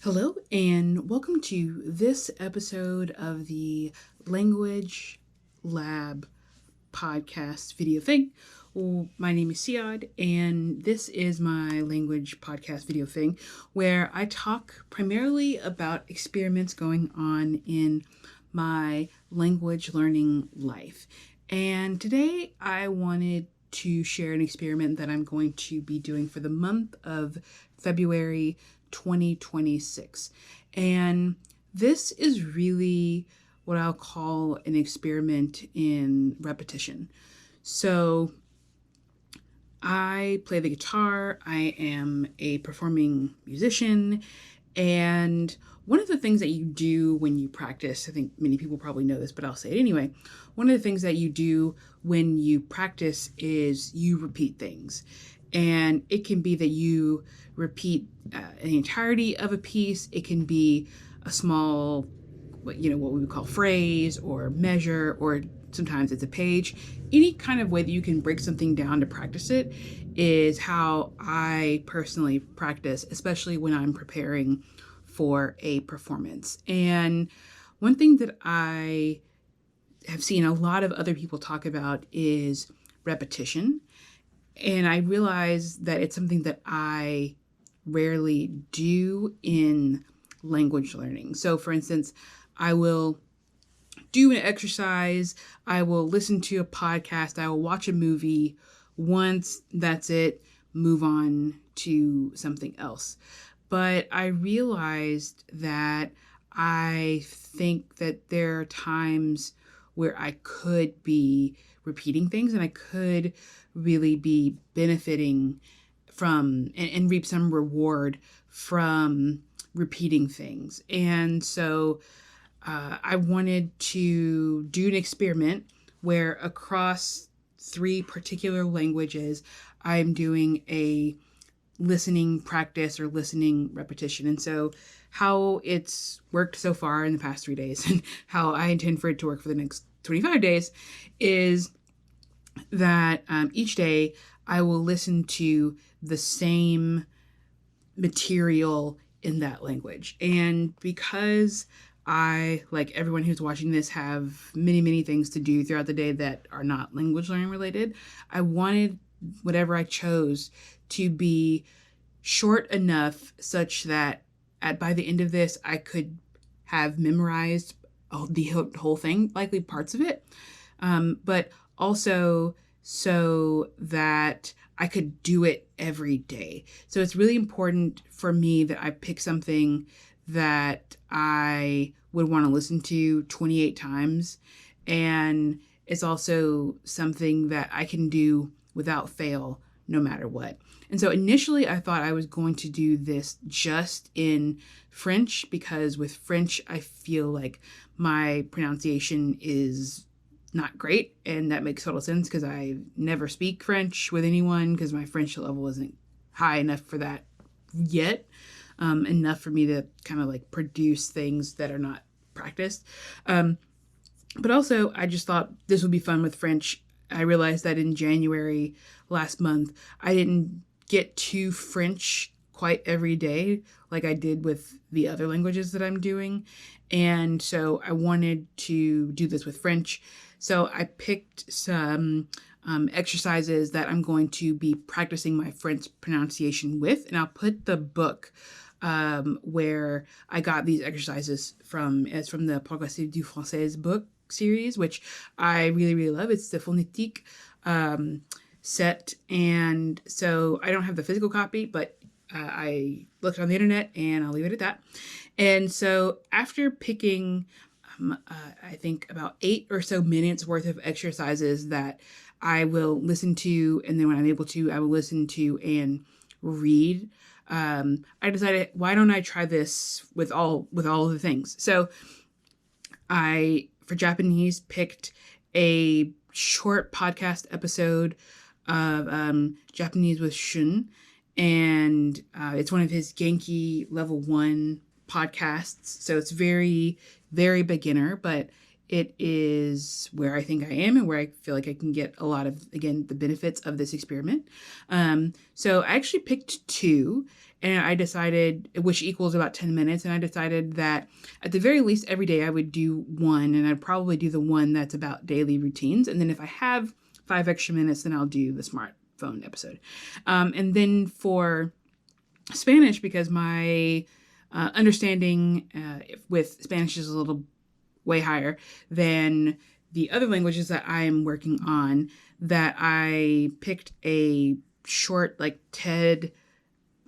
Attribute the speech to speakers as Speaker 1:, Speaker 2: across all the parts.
Speaker 1: Hello, and welcome to this episode of the Language Lab podcast video thing. Well, my name is Siad, and this is my language podcast video thing where I talk primarily about experiments going on in my language learning life. And today I wanted to share an experiment that I'm going to be doing for the month of February 2026. And this is really what I'll call an experiment in repetition. So I play the guitar, I am a performing musician, and one of the things that you do when you practice, I think many people probably know this, but I'll say it anyway. One of the things that you do when you practice is you repeat things. And it can be that you repeat the entirety of a piece. It can be a small, what we would call phrase or measure, or sometimes it's a page. Any kind of way that you can break something down to practice it is how I personally practice, especially when I'm preparing for a performance. And one thing that I have seen a lot of other people talk about is repetition. And I realize that it's something that I rarely do in language learning. So for instance, I will do an exercise, I will listen to a podcast, I will watch a movie once, that's it, move on to something else. But I realized that I think that there are times where I could be repeating things and I could really be benefiting from and reap some reward from repeating things. And so I wanted to do an experiment where across 3 particular languages, I'm doing a listening practice or listening repetition. And so how it's worked so far in the past 3 days and how I intend for it to work for the next 25 days is that each day I will listen to the same material in that language. And because I, like everyone who's watching this, have many, many things to do throughout the day that are not language learning related, I wanted whatever I chose to be short enough such that by the end of this, I could have memorized the whole thing, likely parts of it, but also so that I could do it every day. So it's really important for me that I pick something that I would want to listen to 28 times. And it's also something that I can do without fail, no matter what. And so initially I thought I was going to do this just in French, because with French, I feel like my pronunciation is not great. And that makes total sense because I never speak French with anyone because my French level isn't high enough for that yet. Enough for me to kind of like produce things that are not practiced. But also I just thought this would be fun with French. I realized that in January last month, I didn't get to French quite every day like I did with the other languages that I'm doing. And so I wanted to do this with French. So I picked some exercises that I'm going to be practicing my French pronunciation with. And I'll put the book where I got these exercises from. It's from the Progressive du Français book series, which I really, really love. It's the phonétique set. And so I don't have the physical copy, but I looked on the internet and I'll leave it at that. And so after picking, I think about 8 or so minutes worth of exercises that I will listen to, and then when I'm able to, I will listen to and read. I decided, why don't I try this with all of the things? So I, for Japanese, picked a short podcast episode of Japanese with Shun, and it's one of his Genki level 1 podcasts. So it's very, very beginner, but it is where I think I am and where I feel like I can get a lot of, again, the benefits of this experiment. So I actually picked 2, and I decided, which equals about 10 minutes. And I decided that at the very least every day I would do 1, and I'd probably do the one that's about daily routines. And then if I have 5 extra minutes, then I'll do the smartphone episode. And then for Spanish, because my understanding with Spanish is a little way higher than the other languages that I'm working on, that I picked a short like TED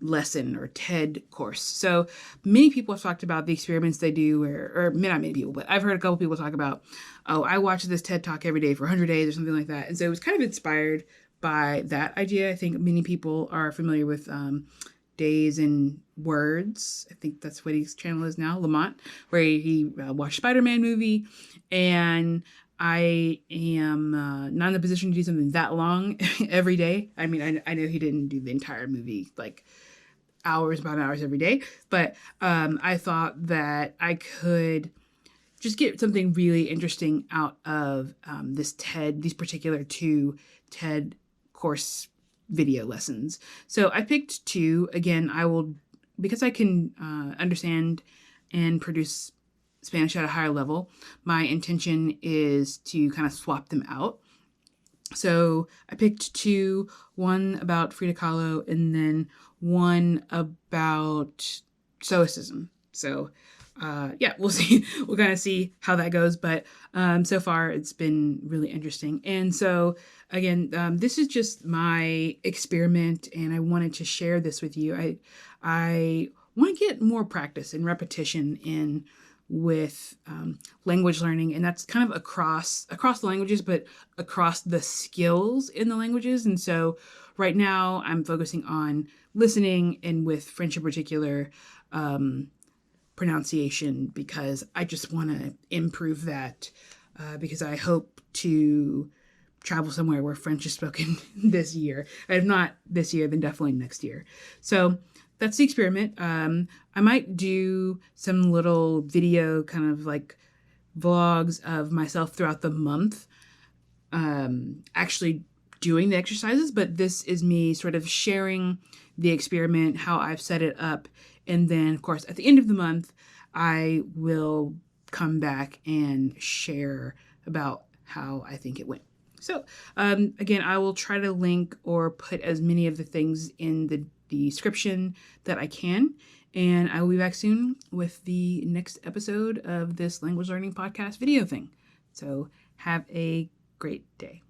Speaker 1: lesson or TED course. So many people have talked about the experiments they do, or not many people, but I've heard a couple people talk about, oh, I watch this TED talk every day for 100 days or something like that. And so it was kind of inspired by that idea. I think many people are familiar with Days and Words. I think that's what his channel is now, Lamont, where he watched Spider-Man movie. And I am not in the position to do something that long every day. I mean, I know he didn't do the entire movie like hours upon hours every day, but I thought that I could just get something really interesting out of these particular 2 TED course video lessons. So I picked 2. Again, because I can understand and produce Spanish at a higher level, my intention is to kind of swap them out. So I picked 2, one about Frida Kahlo and then one about Stoicism. So we'll see. We'll kind of see how that goes. But so far, it's been really interesting. And so, again, this is just my experiment, and I wanted to share this with you. I want to get more practice and repetition in with language learning, and that's kind of across the languages, but across the skills in the languages. And so right now I'm focusing on listening, and with French in particular, pronunciation, because I just want to improve that because I hope to travel somewhere where French is spoken this year. If not this year, then definitely next year. So that's the experiment. I might do some little video kind of like vlogs of myself throughout the month, actually doing the exercises, but this is me sort of sharing the experiment, how I've set it up. And then, of course, at the end of the month, I will come back and share about how I think it went. So, again, I will try to link or put as many of the things in the description that I can. And I will be back soon with the next episode of this language learning podcast video thing. So have a great day.